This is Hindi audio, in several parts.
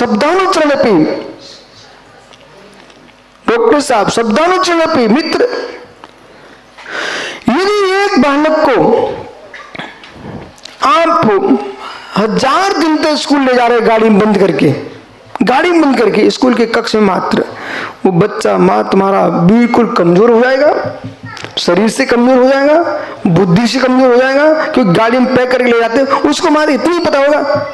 शब्दानुचरणपि, डॉक्टर साहब शब्दानुचरणपि। मित्र, यदि एक बालक को आप 1000 दिन तक स्कूल ले जा रहे गाड़ी में बंद करके स्कूल के कक्ष में मात्र, वो बच्चा मां तुम्हारा बिल्कुल कमजोर हो जाएगा, शरीर से कमजोर हो जाएगा, बुद्धि से कमजोर हो जाएगा, क्योंकि गाड़ी में पैक करके ले जाते हैं। उसको मारे इतना ही पता होगा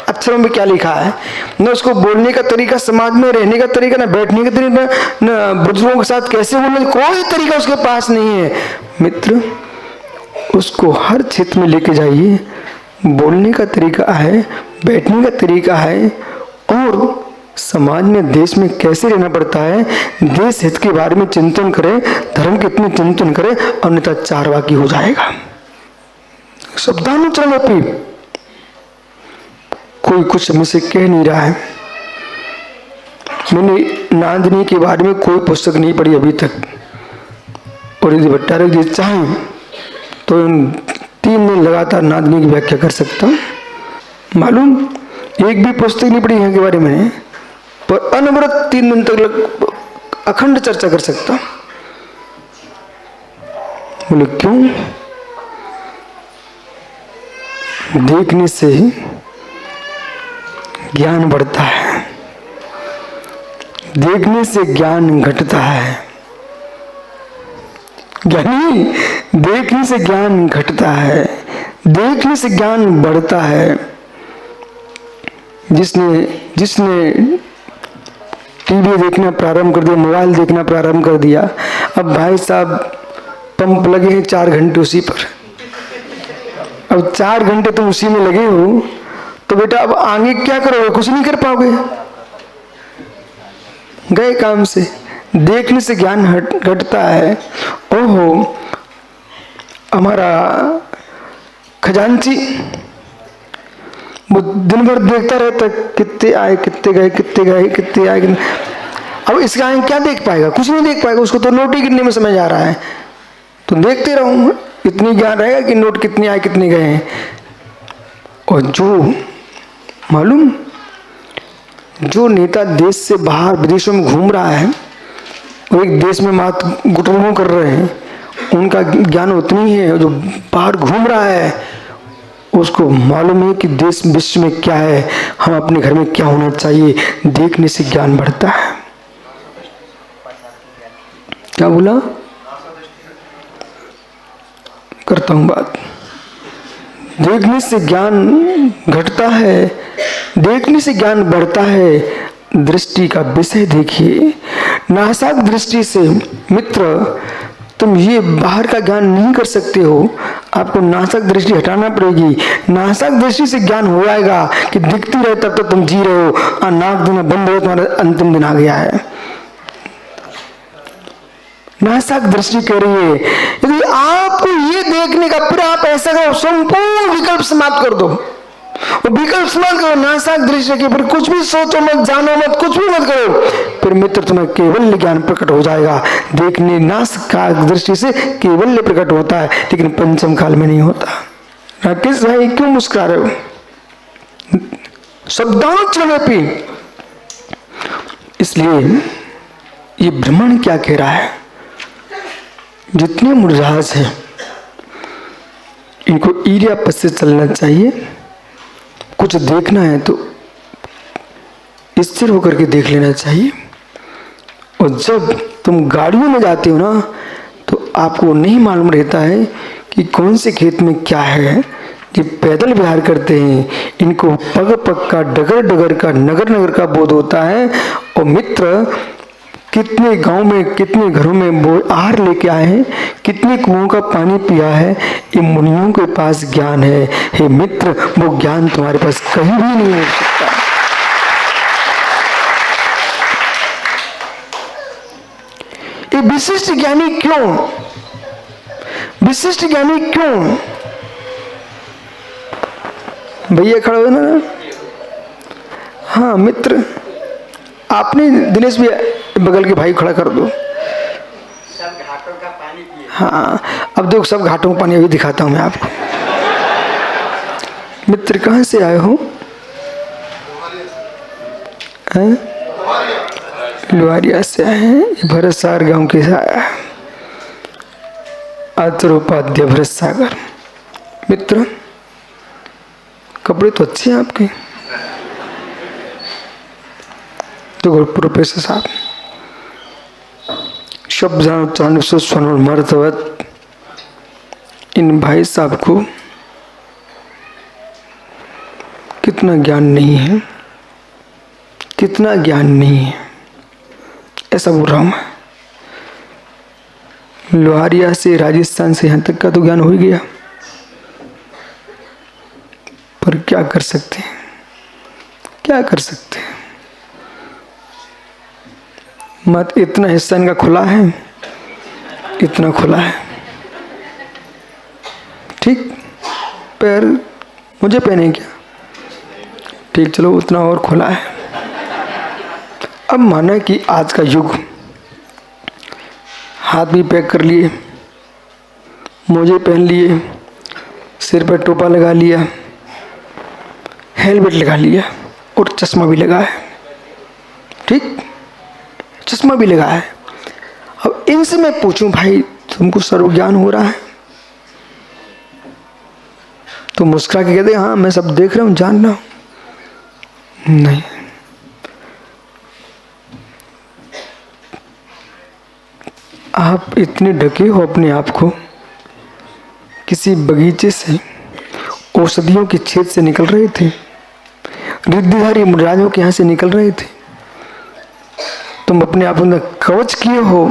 अक्षरों में क्या लिखा है, न उसको बोलने का तरीका, समाज में रहने का तरीका, न बैठने का तरीका, न बुजुर्गों के साथ कैसे बोलने, कोई तरीका उसके पास नहीं है। मित्र, उसको हर क्षेत्र में लेके जाइए, बोलने का तरीका है, बैठने का तरीका है, और समाज में देश में कैसे रहना पड़ता है, देश हित के बारे में चिंतन करे, धर्म के इतने चिंतन करे, अन्यथा चारवाकी हो जाएगा। शब्दानुचरणपि, कोई कुछ मुझसे कह नहीं रहा है। मैंने नांदनी के बारे में कोई पुस्तक नहीं पढ़ी अभी तक, और यदि भट्टारक जी चाहें तो 3 दिन लगातार नांदनी की व्याख्या कर सकता हूँ। मालूम, एक भी पुस्तक नहीं पढ़ी यहाँ के बारे में, पर अनवरत 3 दिन तक अखंड चर्चा कर सकता। बोले क्यों? देखने से ज्ञान बढ़ता है, देखने से ज्ञान घटता है। ज्ञानी, देखने से ज्ञान घटता है, देखने से ज्ञान बढ़ता है। जिसने टीवी देखना प्रारंभ कर दिया, मोबाइल देखना प्रारंभ कर दिया, अब भाई साहब पंप लगे हैं 4 घंटे उसी पर। अब 4 घंटे तुम उसी में लगे हो, तो बेटा अब आगे क्या करोगे? कुछ नहीं कर पाओगे, गए काम से। देखने से ज्ञान घटता है। ओहो, हमारा खजांची वो दिन भर देखता रहता, कितने आए, कितने गए, कितने गए, कितने आए। अब इसका आगे क्या देख पाएगा? कुछ नहीं देख पाएगा, उसको तो नोट ही गिनने में समय जा रहा है। तो देखते रहूं, इतनी ज्ञान रहेगा कि नोट कितने आए, कितने गए हैं। और जो मालूम, जो नेता देश से बाहर विदेशों में घूम रहा है और एक देश में मात गुटरों कर रहे हैं, उनका ज्ञान उतनी है। जो बाहर घूम रहा है उसको मालूम है कि देश विश्व में क्या है, हम अपने घर में क्या होना चाहिए। देखने से ज्ञान बढ़ता है। क्या बोला? करता हूं बात। देखने से ज्ञान घटता है, देखने से ज्ञान बढ़ता है। दृष्टि का विषय देखिए। नासाक दृष्टि से मित्र तुम ये बाहर का ज्ञान नहीं कर सकते हो, आपको नासाक दृष्टि हटाना पड़ेगी। नासाक दृष्टि से ज्ञान हो जाएगा कि दिखती रहे तब तक तुम जी रहे हो, और नाक देना बंद हो तुम्हारा अंतिम दिन आ गया है। नासाक दृष्टि कह रही है, यदि आपको ये देखने का, फिर आप ऐसा करो, संपूर्ण विकल्प समाप्त कर दो। विकल्प समाप्त करो नासाक दृष्टि की, फिर कुछ भी सोचो मत, जानो मत, कुछ भी मत करो। फिर मित्र तुम्हें केवल ज्ञान प्रकट हो जाएगा। देखने नासाक दृष्टि से केवल प्रकट होता है, लेकिन पंचम काल में नहीं होता। राकेश भाई क्यों मुस्कुरा रहे हो? शब्दानुचरणपि। इसलिए ये ब्राह्मण क्या कह रहा है, जितने मुरझाज हैं इनको ईर्ष्या पथ से चलना चाहिए। कुछ देखना है तो स्थिर होकर के देख लेना चाहिए। और जब तुम गाड़ियों में जाते हो ना, तो आपको नहीं मालूम रहता है कि कौन से खेत में क्या है। ये पैदल विहार करते हैं, इनको पग पग का, डगर डगर का, नगर नगर का बोध होता है। और मित्र कितने गांव में, कितने घरों में वो आहार लेके आए हैं, कितने कुओं का पानी पिया है। ये मुनियों के पास ज्ञान है। हे मित्र, वो ज्ञान तुम्हारे पास कहीं भी नहीं हो सकता। ये विशिष्ट ज्ञानी क्यों? विशिष्ट ज्ञानी क्यों? भैया खड़े हो ना? हाँ मित्र, आपने दिनेश भी बगल के भाई खड़ा कर दो। सब घाटों का पानी पिए। हाँ, अब देखो सब घाटों का पानी अभी दिखाता हूं मैं आपको। मित्र कहाँ से आए हो? हैं? लोहारिया से आए हैं। ये भरत सागर गांव के से आया है। आतरोपाध्याय भरत सागर। मित्र, कपड़े तो अच्छे हैं आपके। तो प्रोफेसर साहब, शब्द मर्तवत इन भाई साहब को कितना ज्ञान नहीं है, कितना ज्ञान नहीं है, ऐसा बोल रहा हूं मैं। लोहारिया से, राजस्थान से यहां तक का तो ज्ञान हो ही गया, पर क्या कर सकते हैं, क्या कर सकते हैं। मत इतना हिस्सा इनका खुला है, इतना खुला है, ठीक। पैर मुझे पहने क्या, ठीक, चलो उतना और खुला है। अब माना कि आज का युग, हाथ भी पैक कर लिए, मोजे पहन लिए, सिर पर टोपा लगा लिया, हेलमेट लगा लिया और चश्मा भी लगा है, ठीक, चश्मा भी लगा है। अब इनसे मैं पूछूं, भाई तुमको सर्वज्ञान हो रहा है? तो मुस्कुरा के कहते हाँ मैं सब देख रहा हूं, जान रहा हूं। नहीं, आप इतने ढके हो अपने आप को, किसी बगीचे से, औषधियों के छेद से निकल रहे थे, रिद्धिधारी राजों के यहां से निकल रहे थे, तुम अपने आप में कवच किए हो।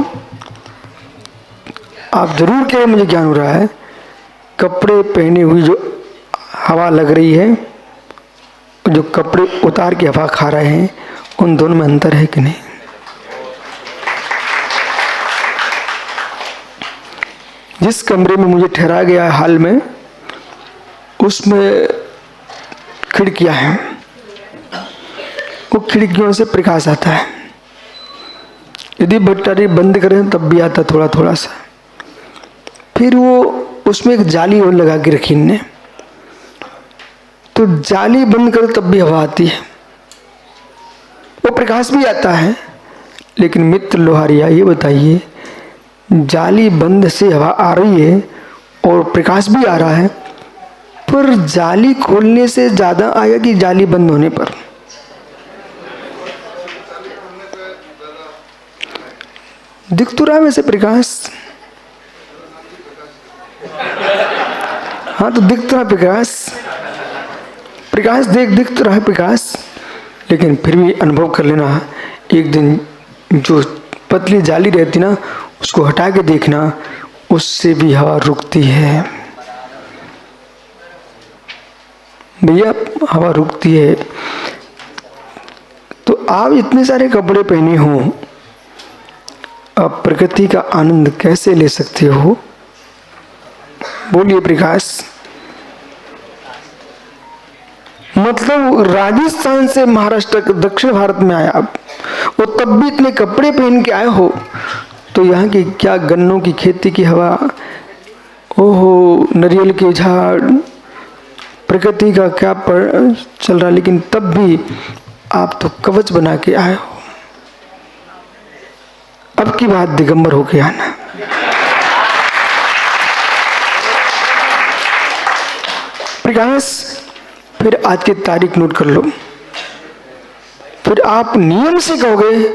आप जरूर कह रहे मुझे ज्ञान हो रहा है, कपड़े पहने हुई जो हवा लग रही है, जो कपड़े उतार के हवा खा रहे हैं, उन दोनों में अंतर है कि नहीं? जिस कमरे में मुझे ठहरा गया हाल में, उसमें खिड़कियां हैं, वो खिड़कियों से प्रकाश आता है। यदि बट्टारी बंद करें तब भी आता थोड़ा थोड़ा सा। फिर वो उसमें एक जाली और लगा के रखी ने, तो जाली बंद करो तब भी हवा आती है, वो प्रकाश भी आता है। लेकिन मित्र लोहारिया, ये बताइए, जाली बंद से हवा आ रही है और प्रकाश भी आ रहा है, पर जाली खोलने से ज्यादा आएगा कि जाली बंद होने पर? दिख तो रहा है वैसे प्रकाश, हाँ तो दिख तो रहा प्रकाश, प्रकाश दिख तो रहा है प्रकाश। लेकिन फिर भी अनुभव कर लेना, एक दिन जो पतली जाली रहती ना, उसको हटा के देखना, उससे भी हवा रुकती है भैया, हवा रुकती है। तो आप इतने सारे कपड़े पहने हो, आप प्रकृति का आनंद कैसे ले सकते हो? बोलिए प्रकाश। मतलब राजस्थान से महाराष्ट्र के दक्षिण भारत में आए आप, और तब भी इतने कपड़े पहन के आए हो, तो यहाँ की क्या गन्नों की खेती की हवा, ओहो नारियल के झाड़, प्रकृति का क्या चल रहा, लेकिन तब भी आप तो कवच बना के आए हो। अब की बात दिगंबर होके आना। प्रकाश, फिर आज की तारीख नोट कर लो, फिर आप नियम से कहोगे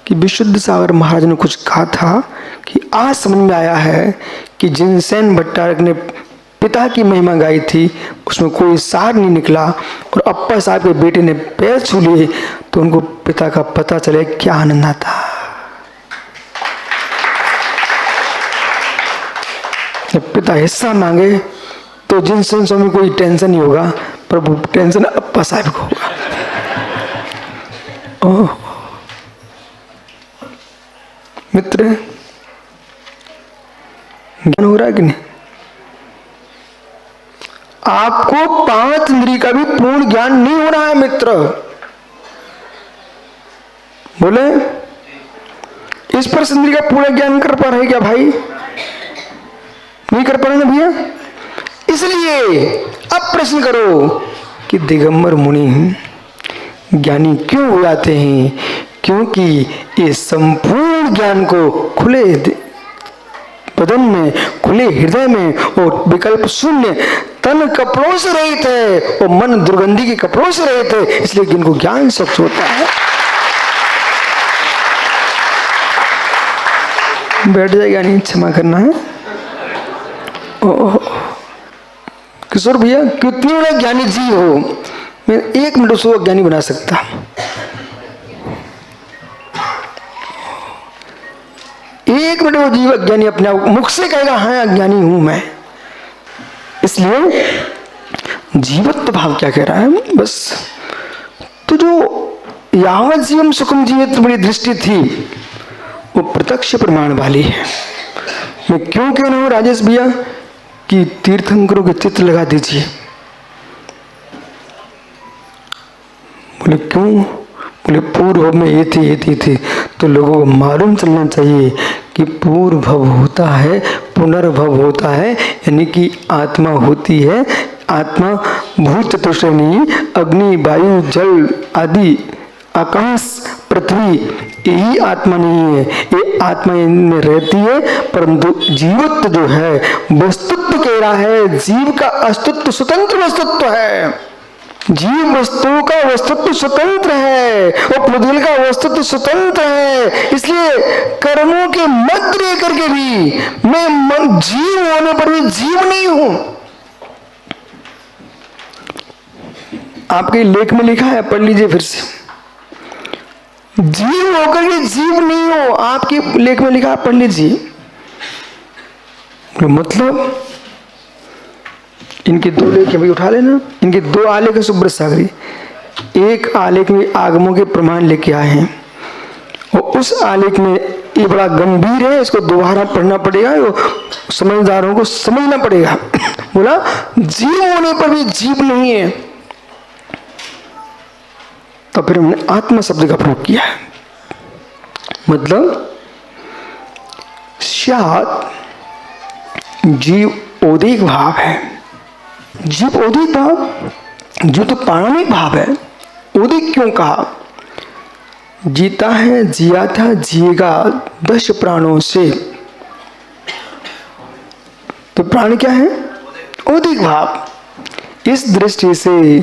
कि विशुद्ध सागर महाराज ने कुछ कहा था कि आज समझ में आया है कि जिनसेन भट्टारक ने पिता की महिमा गाई थी, उसमें कोई सार नहीं निकला, और अप्पा साहब के बेटे ने पैर छू लिए तो उनको पिता का पता चले, क्या आनंद आता। जब पिता हिस्सा मांगे तो जिनसेन स्वामी कोई टेंशन नहीं होगा, प्रभु टेंशन अप्पा साहब को होगा। ओह मित्र, ज्ञान हो रहा है कि नहीं? आपको 5 इंद्रिय का भी पूर्ण ज्ञान नहीं हो रहा है मित्र। बोले, इस पर इंद्रिय का पूर्ण ज्ञान कर पा रहे क्या भाई? नहीं कर पा रहे ना भैया। इसलिए अब प्रश्न करो कि दिगंबर मुनि ज्ञानी क्यों हो जाते हैं? क्योंकि ये संपूर्ण ज्ञान को खुले बदन में, खुले हृदय में और विकल्प शून्य तन कपड़ों से रहित है और मन दुर्गंधी के कपड़ों से रहित है, इसलिए जिनको ज्ञान स्वच्छ होता है। बैठ जाएगा, नहीं क्षमा करना है। किशोर भैया, कितने बड़ा ज्ञानी जीव हो, मैं 1 मिनट उसको ज्ञानी बना सकता। एक मिनट वो जीव अज्ञानी अपने आप मुख से कहेगा हाँ अज्ञानी हूं मैं। इसलिए जीवत्व भाव क्या कह रहा है? बस तो जो यावत जीवम सुखम जीवित मेरी दृष्टि थी वो प्रत्यक्ष प्रमाण वाली है। मैं क्यों कह रहा हूं राजेश भैया कि तीर्थंकरों के चित्र लगा दीजिए। बोले क्यों? बोले पूर्व में ये थी। तो लोगों को मालूम चलना चाहिए कि पूर्व भव होता है, पुनर्भव होता है, यानी कि आत्मा होती है। आत्मा भूत चतुश्रेणी अग्नि वायु जल आदि आकाश पृथ्वी, यही आत्मा नहीं है। ये आत्मा इनमें रहती है, परंतु जीवत्व जो है वस्तुत्व कह रहा है, जीव का अस्तित्व स्वतंत्र वस्तुत्व है। जीव वस्तुओं का वस्तुत्व स्वतंत्र है और पुद्गल का वस्तुत्व स्वतंत्र है। इसलिए कर्मों के मध्य रह करके भी मैं जीव होने पर भी जीव नहीं हूं। आपके लेख में लिखा है, पढ़ लीजिए फिर से। जीव होकर के जीव नहीं हो, आपके लेख में लिखा है, पढ़ लीजिए। मतलब इनके 2 लेख भी उठा लेना। इनके 2 आलेख है सुब्रत सागरी। एक आलेख में आगमों के प्रमाण लेके आए हैं और उस आलेख में ये बड़ा गंभीर है, इसको दोबारा पढ़ना पड़ेगा, समझदारों को समझना पड़ेगा। बोला जीव होने पर भी जीव नहीं है, तो फिर हमने आत्मा शब्द का प्रयोग किया है। मतलब शायद जीव औदिक भाव है। जीव औदिक भाव, जो तो पाणिनिक भाव है। औदिक क्यों कहा? जीता है, जिया था, जिएगा 10 प्राणों से। तो प्राण क्या है? औदिक भाव। इस दृष्टि से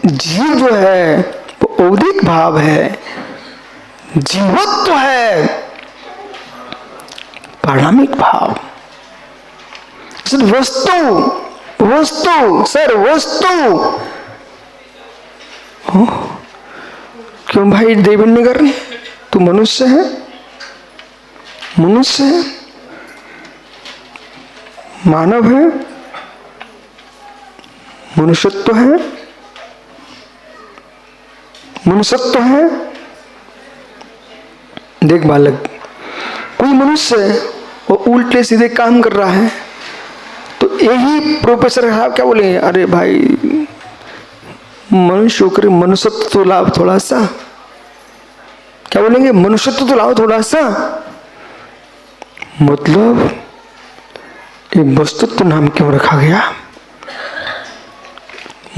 जीव जो है वो औदिक भाव है, जीवत्व है, पाणिनिक भाव। वस्तु सर वस्तु। क्यों भाई देवेंद्र, तू मनुष्य है? मनुष्य है, मानव है, मनुष्यत्व है, मनुष्यत्व है। देख बालक, कोई मनुष्य है वो उल्टे सीधे काम कर रहा है, तो यही प्रोफेसर साहब क्या बोले, अरे भाई मनुष्य होकर मनुष्यत्व तो लाभ थोड़ा सा। क्या बोलेंगे? मनुष्यत्व तो लाभ थोड़ा सा। मतलब एक वस्तुत्व नाम क्यों रखा गया?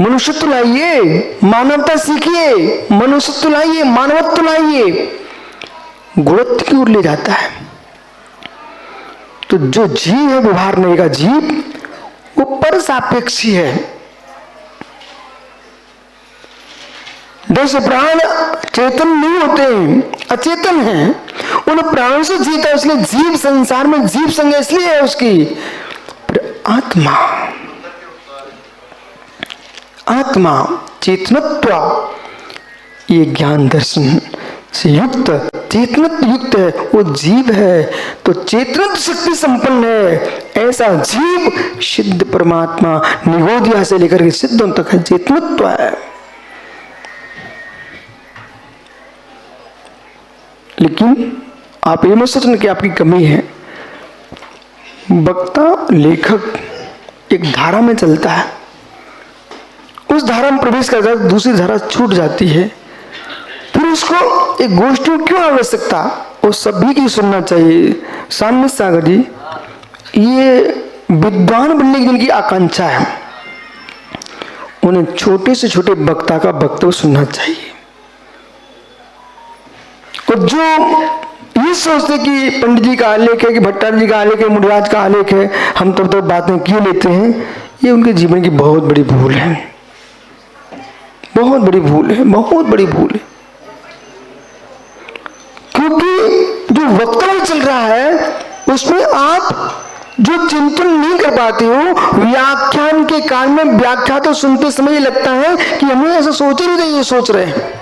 मनुष्यत्व लाइए, मानवता सीखिए, मनुष्यत्व लाइए, मानवत्व लाइए, गुणत्व की ओर ले जाता है। तो जो जीव है व्यवहार का जीव, वो पर सापेक्षी है। 10 प्राण चेतन नहीं होते हैं, अचेतन हैं। उन प्राणों से जीता है, इसलिए जीव संसार में जीव संज्ञा इसलिए है उसकी। आत्मा, आत्मा चेतनत्व, ये ज्ञान दर्शन से युक्त, चेतनत्व युक्त है, वो जीव है। तो चेतनत्व शक्ति संपन्न है ऐसा जीव सिद्ध परमात्मा निगोदिया से लेकर के सिद्धों तक है, चेतनत्व है। लेकिन आप ये मत सोचना कि आपकी कमी है। वक्ता लेखक एक धारा में चलता है, उस धारा में प्रवेश करता है, दूसरी धारा छूट जाती है, फिर उसको एक गोष्ठी क्यों आवश्यकता? वो सभी की सुनना चाहिए। सामने सागर जी, ये विद्वान बनने की जिनकी आकांक्षा है, उन्हें छोटे से छोटे वक्ता का वक्तव्य सुनना चाहिए। और जो ये सोचते कि पंडित जी का आलेख है, कि भट्टाचार्य जी का आलेख है, मुनिराज का आलेख है, हम तो बातें किए लेते हैं, ये उनके जीवन की बहुत बड़ी भूल है, बहुत बड़ी भूल है, बहुत बड़ी भूल है। क्योंकि जो वक्तव्य चल रहा है उसमें आप जो चिंतन नहीं कर पाते हो, व्याख्यान के काल में व्याख्या तो सुनते समय लगता है कि हमें ऐसा सोच ही नहीं, ये सोच रहे हैं।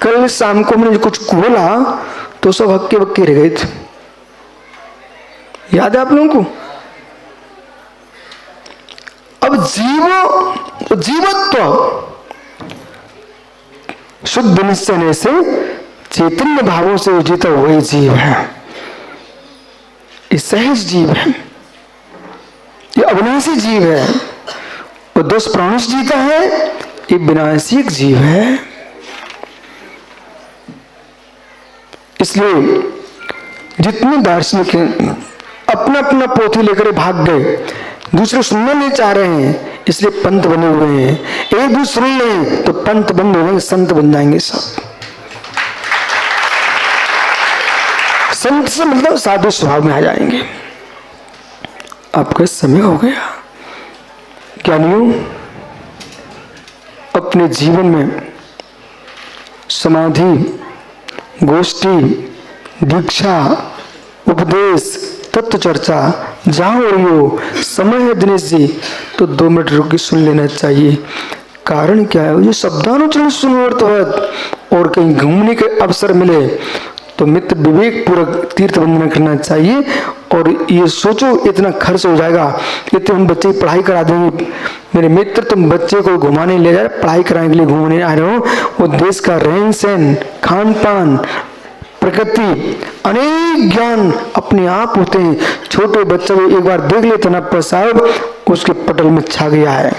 कल शाम को मैंने कुछ बोला तो सब हक्के बक्के रह गए थे, याद है आप लोगों को? अब जीवत्व शुद्ध निश्चय से चैतन्य भावों से उजित वही जीव है, ये सहज जीव है, ये अविनाशी जीव है। वो 10 प्राणों से जीता है, ये विनाशी जीव है। इसलिए जितने दार्शनिक अपना अपना पोथी लेकर भाग गए, दूसरे सुनना नहीं चाह रहे हैं, इसलिए पंत बने हुए हैं। एक दूसरे सुन लें तो पंत बन जाएंगे, संत बन जाएंगे सब। संत से मतलब साधु स्वभाव में आ जाएंगे। आपका समय हो गया। ज्ञानियों, अपने जीवन में समाधि, गोष्ठी, दीक्षा, उपदेश, तत्व चर्चा जहां हो रही हो, समय है दिनेश जी तो 2 मिनट रुक के सुन लेना चाहिए। कारण क्या है? ये शब्दानुचरण सुनवर्त और कहीं घूमने के अवसर मिले तो मित्र विवेक पूर्वक तीर्थ बंदना करना चाहिए। और ये सोचो इतना खर्च हो जाएगा, इतने हम बच्चे की पढ़ाई करा देंगे। मेरे मित्र, तुम बच्चे को घुमाने ले जाए, पढ़ाई कराने के लिए घूमने आ रहे हो, वो देश का रहन सहन, खान पान, प्रकृति, अनेक ज्ञान अपने आप होते हैं। छोटे बच्चे को एक बार देख लेते ना साहब, उसके पटल में छा गया है,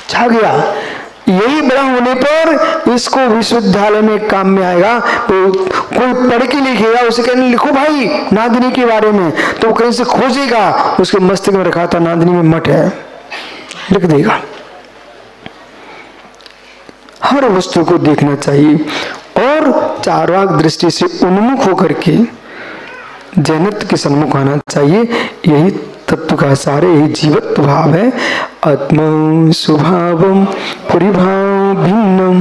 छा गया। यही बड़ा होने पर इसको विश्वविद्यालय में काम में आएगा। तो कोई पढ़ के लिखेगा, उसे कहने लिखो भाई नादिनी के बारे में, तो कहीं से खोजेगा, उसके मस्तिष्क में रखा था नादिनी में मठ है, लिख देगा। हर वस्तु को देखना चाहिए और चार्वाक दृष्टि से उन्मुख होकर के जैनत्व के सम्मुख आना चाहिए। यही तत्व का सार, यही जीवत्व भाव है। आत्मा स्वभावम परिभाव भिन्नम,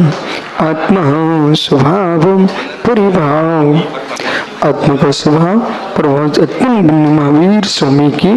आत्मा स्वभावम परिभाव। आत्मा का स्वभाव प्रभाव महावीर स्वामी की